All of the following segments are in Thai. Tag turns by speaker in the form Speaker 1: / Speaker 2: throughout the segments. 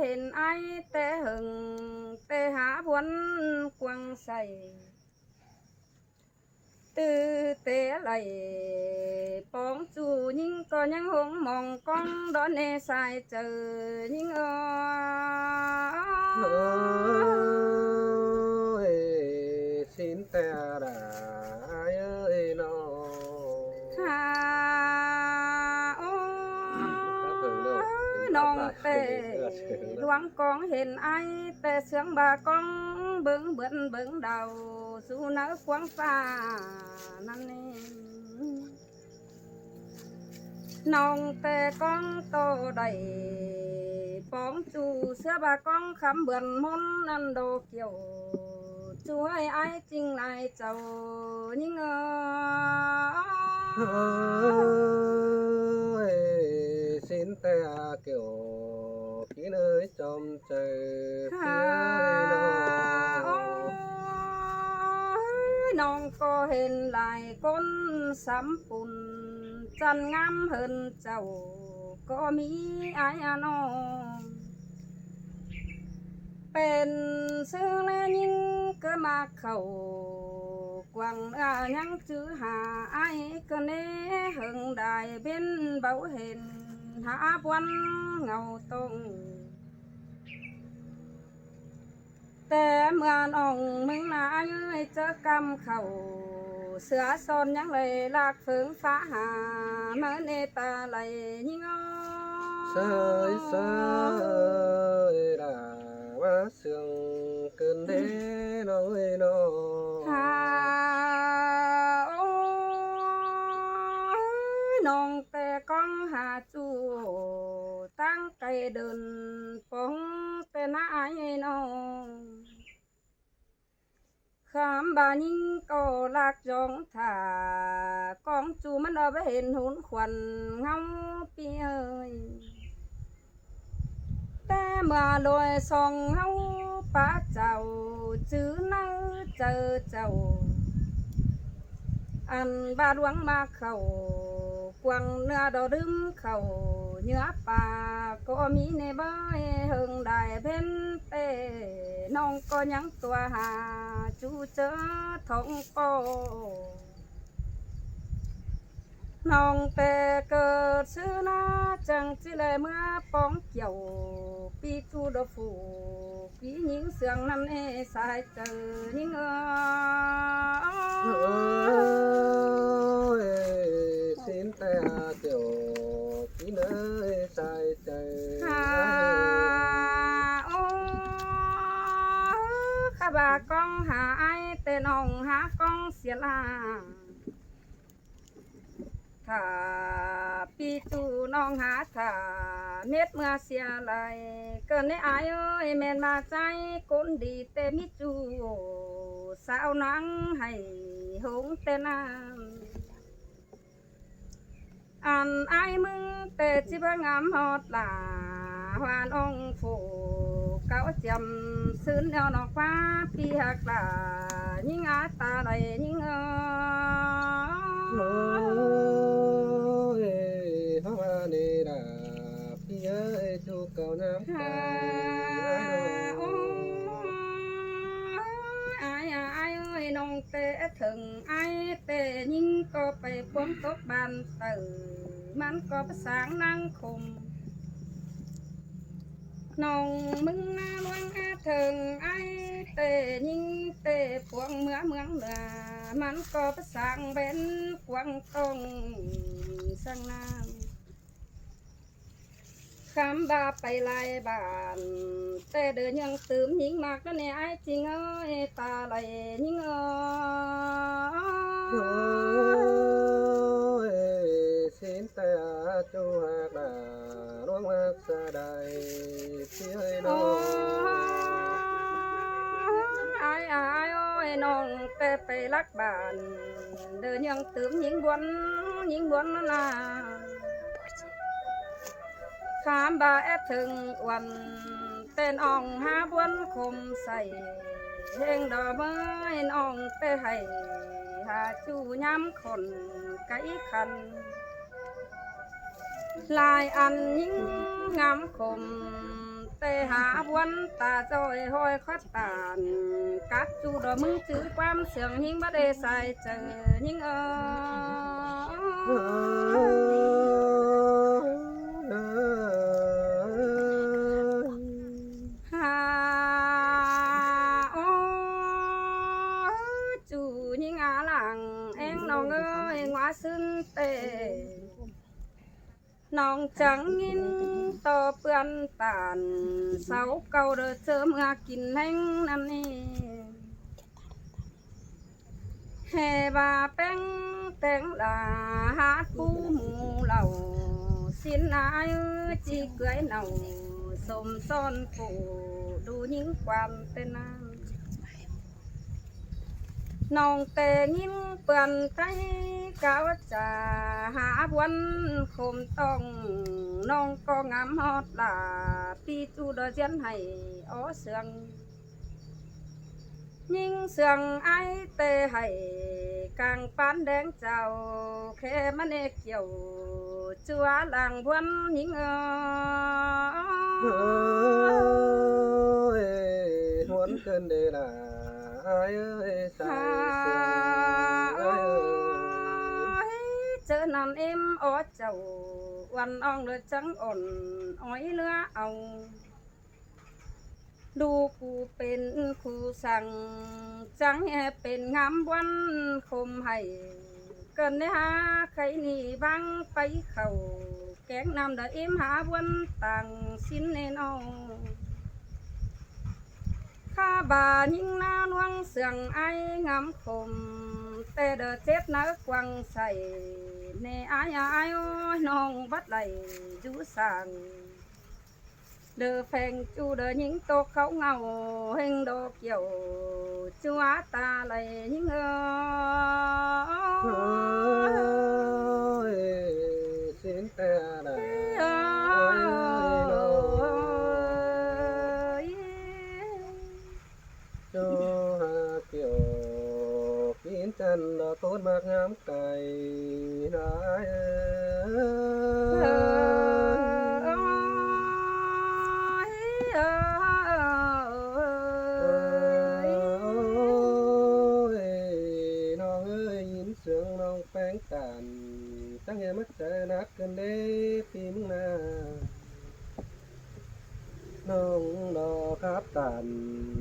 Speaker 1: เห็นไอ้แต่หึงแต่หาพวนกวางใส่tư tế lại bóng chủ nhưng có những hông mong con đó nè sai chờ nhưng
Speaker 2: ơi xin ta đã ai ơi nó
Speaker 1: non tê loáng con hiện ai tê sướng bà con bướng bướng bướng đầu su nở quăng pha năn nè non tê con tô đầy bóng chú xưa bà con khám bườn môn ăn đồ kiểu chú ơi ai chính lại chầu nhưng
Speaker 2: ơi xin ta kiểu kỹ nơi trong trời phía nó
Speaker 1: non có hình lại con sắm bùn chân ngắm hơn chầu có mỹ ai nóเป็นซื้อแล้วยิ่งก็มาเข้ากวางยังจื้อหาไอ้ก็เน่หึงได้เป็นเบาเห็นหาบวันเงาตรงแต่เมื่อน้องมึงนาเอ้ยเจอกำเข่าเสือซนยังเลยลากฝืนฟ้าหาเมื่อเนตาไหลยิ่ง
Speaker 2: sơi sơi là má sương cơn đế nói nó
Speaker 1: non tè con hà chu tăng cây đơn phong tè nãi nó khám bà nhìn có lạc giọng thả con chúมันเอาไปเห็นหุ่นขวัญเงาปีเอ้ยแต่เมื่อลอยส่องเฮาป้าเจ้าจื้อเนื้อเจอเจ้าอันบาดหวังมาเข้ากวางเนื้อดอดึมเข้าเนื้อป่าก็มีในบ้านหึงได้เพ็นเต้น้องก็ยังตัวหาจูเจอท้องโปน้องแต่เกิดซื้อนาจังจิเลยเมื่อป้องเกี่ยวปีจูดฟูปีหญิงเสียงนั้นเอสายเจอหญิง
Speaker 2: ơi xin ta kiểu kỹ nơi sai trời
Speaker 1: ข้าบากองหาไอแต่น้องหากองเสียลาถ้าปีตูน้องหาถ้าเม็ดเมื่อเสียไหลเกินในอายเอ้ยแม่นมาใจคนดีแต่มิจูสาวนังให้หงแต่น้ำอันอายมึงแต่จิบงามฮอดหลาหวานองฟูเก้าจำซื้นแล้วนอกฟ้าปีหักหลายิ่งอาตาไหลยิ่ง
Speaker 2: ơi hoa nê đà phía ơi chu cầu nam tài
Speaker 1: ai ai ơi nông tê thường ai tê nhưng cóไปพ้นตกบานตื่มันก็ภาษานั่งคมน้องมึงน่าลวงอาถึงไอ้เตยิ่งเตพวงเมืองเหนือมันก็ภาษาเป็นกวางตรงสังนามคำบาไปลายบานแต่เดินยังตื่มยิงมากแล้วเนี่ยไอ้จริงเอ้ยตาไหลยิง
Speaker 2: ơi xin ta chu hạt đà luống hạt xa đầy phía nó
Speaker 1: ไอ้ไอ้โอ้ยน้องแต่ไปรักบ้านเดินยังตื่มยิงบวนนั่นน่ะขามบาแอดถึงวันเต้นอ่องหาบวนคมใส่เฮงดอกไม้น้องแต่ให้หาจูย้ำคนไก่คันลายอันยิ่งงามคม tê hạ quân ta rồi hoi khót tàn các chú đó mừng chữ quan sướng nhưng bắt đề sai chờ nhưng chủ nhưng làng em nó ơi ngoa xưng tê nòng trắng nhìn to bươn tàn sáu câu đỡ chớm ngà kín hành năn nì hè bà beng teng là hát phú mù lầu xin ai chỉ cưới nào xôm son phủ đủ những quan tên nam nòng tề nhìn bươn tay cao trà hạ quân khom tông nong có ngắm hót là pi chu đôi diễn hay ó sương nhưng sương ai tê hay càng bán đen chào khe mắt nê kiểu chúa làng quân những
Speaker 2: muốn cơn đề là ai ơi
Speaker 1: chớ nằm em ó chầu quan ong đôi trắng ổn ói lứa ong đu cụเป็นcụสั่งจังแห่เป็นงามวันคมให้เกินได้หาใครนี่บ้างไปเขาแกงนำเดอเอ็มหาวันต่างสิ้นแน่นอนข้าบายิ่งหน้าน่วงเสียงไองามคมแต่เดอเจ็ดนักวังใส่ในอายน้องบัดไหลจูสั่งเดอแฟงจูเดอยิงโตเขาเงาเฮงโดเกี่ยวจัวตาไหลยิง
Speaker 2: xin ta là cho hà kiểu kín chân là tốt mạc ngắm cày nói sương non phán tàn ta nghe mắt sẽ nát cơn đế phim na non đò khắp tàn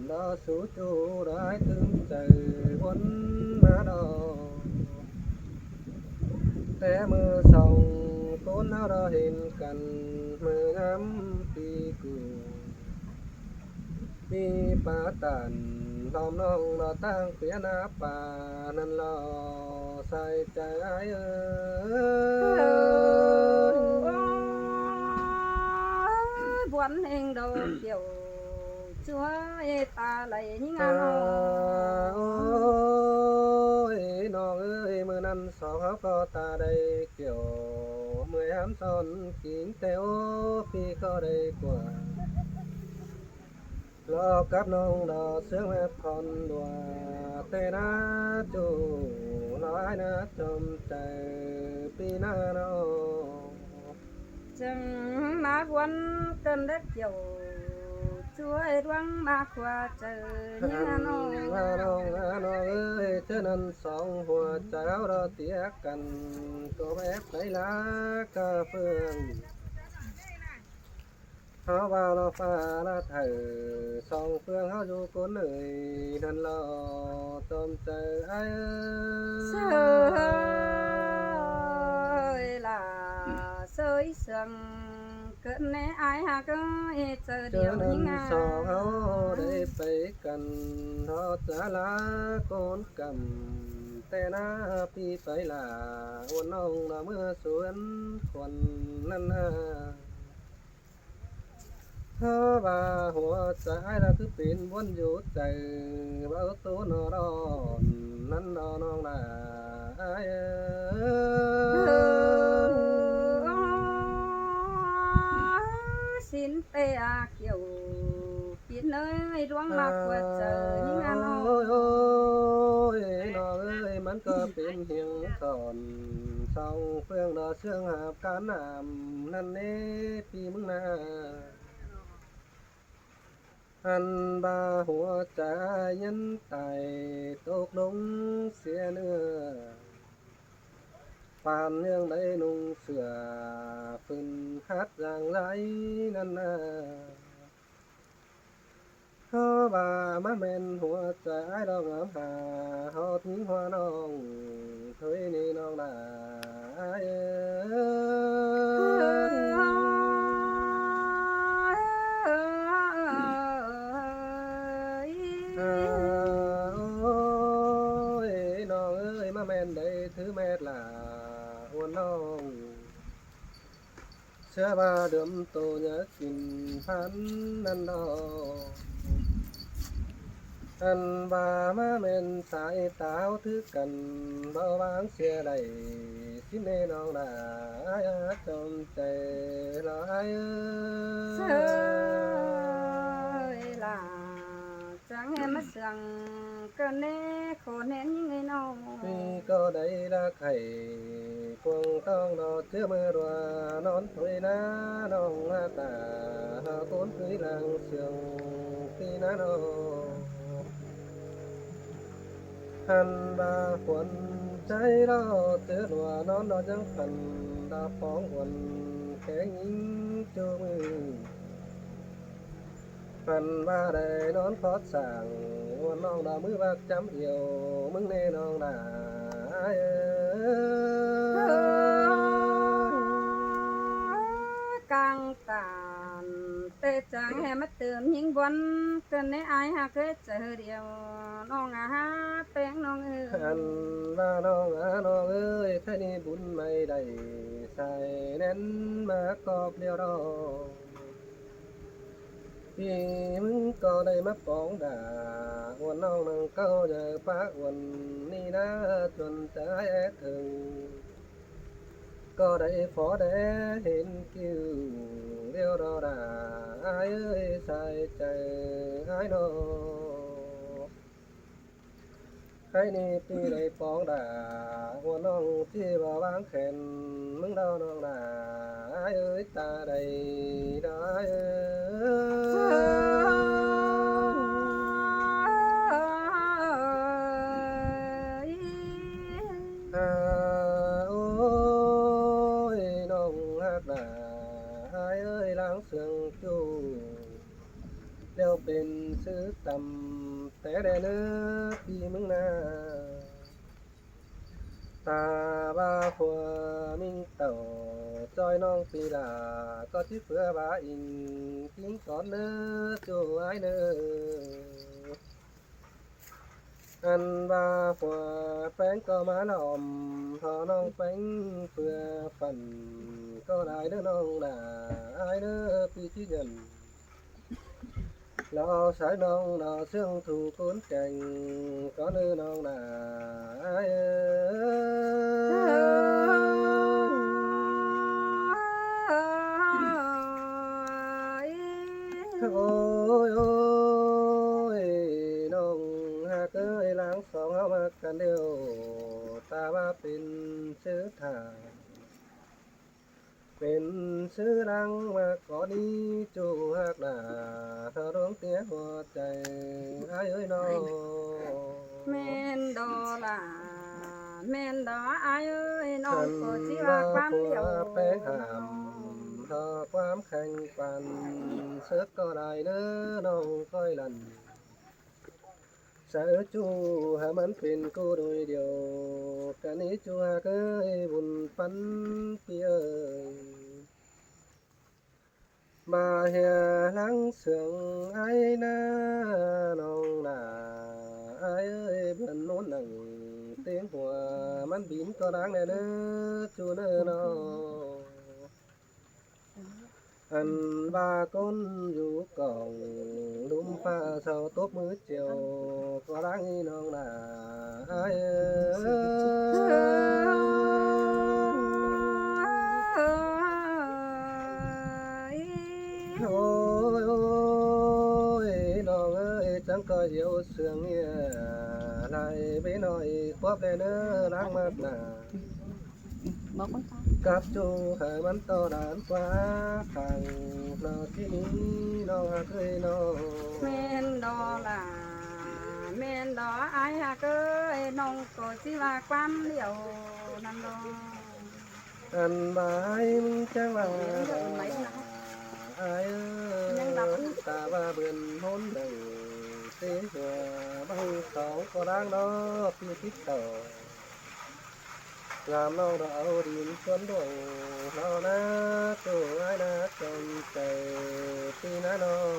Speaker 2: đó số chu đái thương từ quân má đò té mưa sông tốn áo đò hình cành mưa ngắm phi cười phi phá tàn lòng non đò tang phía na bà nên lo sai trái
Speaker 1: buồn hình đầu kiểu chúa ta lại những
Speaker 2: ôi nó ơi mưa năm sáu háo co ta đây kiểu 18 son kín theo phi có đây quả lo cắp nông đò sướng mép con đùa tê na chủ nói na trông trời pi na nó
Speaker 1: chẳng má quân cơn đất kiểu chúa đoán ma khoa trời như
Speaker 2: nó ơi cho nên song hoa cháo đó tía cần có ép lấy lá cà phương họ vào nó pha nó thử song phương họ du cuốn người nên lo tôm trời ai
Speaker 1: ơi là sơi sương cơn nè ai ha cứ chờ điều những
Speaker 2: sò họ để phải cần họ trả lá con cầm tê na pi phải là ôn ông là mưa xuống còn năn họ và hoa trái là cứ pin muốn dụ trời bao tố nó đòn năn đòn non là ai
Speaker 1: xin tê kiểu biến nơi đoán mặt của trời những
Speaker 2: ôi ôi nó ơi mắn cơ pin hiền còn song phương đó xương hạp cán nằm năn nê pi mưng na อันบาหัวใจยันไตตกลงเสียเนื้อปานเรื่องใดนุ่งเสือฝืนฮัดอย่างไรนั่นนาเฮาบ่ามาแม่นหัวใจดอกงามหาเฮาทิ้งหัวน้องเคยนี่น้องได้เอ้
Speaker 1: ย
Speaker 2: โอ้ยน้องเอ้ยมาแม่นได้ถือแม่ล่ะหัวน้องเชื่อว่าเดิมโตอยากกินพันนั่นดอกอันบ่ามาแม่นสายตาวถือกันบ่วางเสียใดสิแน่น้องได้จมใจหลายเอ้
Speaker 1: เส
Speaker 2: ย
Speaker 1: ยล่ะจังให้มาเสียงก็แน่ขอแน่ยิ่งไงน้อง
Speaker 2: นี่ก็ได้ละไข่คงต้องนอนเชื่อมือรัวนอนถอยนะน้องหน้าตาหาคนคุยหลังเสียงพี่นะน้องหันบาขวัญใจเราเตือนว่านอนนอนจังฝันดาฟ้องวันแข็งยิงจูมือฝันว่าได้นอนพอดสั่งวันน้องดามือบักจำเอียวมึงแน่น้องดาเอ้ย
Speaker 1: กลางตานเตะจังให้มาเติมยิ่งบนกันในอายหาเคยเจอเดียวน้องอาหาแป้งน้องเอ้ย
Speaker 2: หันว่าน้องน้องเอ้ยถ้านี่บุญไม่ได้ใส่แน่นมากอบเดียวรอพี่มึงก็ได้มาปองด่าวันน้องนั่งก็จะปะวันนี้นะจนใจถึงก็ได้ฝอได้เห็นกิ้วเดียวรอด่าเอ้ยใส่ใจไอ้น้อง ให้นี่ปีได้ปองด่าหัวน้องที่บ่าวางแขนมึงเดาน้องด่าเอ้ยตาใดได้เอ้
Speaker 1: ย
Speaker 2: อ่าโอ้ยน้องฮักด่าเอ้ยล้างเสียงจูเดี๋ยวเป็นซื้อตำแต่ได้เนื้อพี่มึงนา ตาบาผัวมิ่งเต่าจอยน้องปีลาก็ที่เพื่อบาอิงทิ้งก่อนเนื้อจูไอเนื้ออันบาผัวแป้งก็มาหลอมพอน้องแป้งเพื่อฝันก็ได้เด้อน้องด่าไอเนื้อปีที่เงินเราสายน้องเราเสื่องถูกคนแก่งก็เนื้อน้องด่าไอเอ้ย โอ้ยโอ้ยน้องหากเอ้ยหลังสองเอามากันเดียวตาว่าเป็นชื่อทางเป็นชื่อดังมาก่อนนี้จูหักหน้าเธอร้องเตี้ยหัวใจไอ้เอ้ยน้อง
Speaker 1: แม่นดอล่ะแม่นดออายเอ้ยน้อ
Speaker 2: ฉั
Speaker 1: ง
Speaker 2: น
Speaker 1: ก็สิ
Speaker 2: ว่า
Speaker 1: ว่าความ
Speaker 2: ผั
Speaker 1: เดียว
Speaker 2: วแป้งหามทอความแข่งปันเสือกก็ได้เด้อน้องก้อยลัน เสือจูหามันเป็นกูโดยเดียวกันนี้จูหาเคยบุญปันเปียมาเฮียหลังเสืองไอ้นาน้องนาไอ้เอ้ยเพื่อนโน้นหนังเตียงหัวมันบินก็ดังแน่เน้อจูเน้อน้อง อันบาก้นอยู่กล่องลุมฟ้าเสาตบมือเจียวก็รังน้องนาเอ้ยโอ้ยโอ้ยน้องเอ้ยจังก็เดียวเสืองเนี่ยไล่ไปหน่อยควบเลยเน้อรักมากนา
Speaker 3: บอกคนฟัง
Speaker 2: กับจูให้มันต่อด่านกว่าขังนอที่นี้น้องเคยนอ
Speaker 1: แม่นดอล่ะแม่นดออายหักเอ้ยน้องก็สิว่าความเดียวนั่นดอ
Speaker 2: อันบายมึงจังว่าอายตาว่าเบือนพ้นดังเสียหัวบางเขาก็ร่างดอกพี่คิดต่องามน้องเราเอาดินชวนดวงเรานะตัวไอ้นะจำใจพี่นะน้อง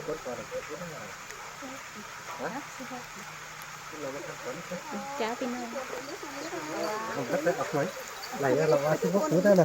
Speaker 2: กดก่อนฮะเรามาทำก่อน
Speaker 3: Chào Pin ơi.
Speaker 2: không cắt được ọc mấy này là lo chứ bốc nữa đây nè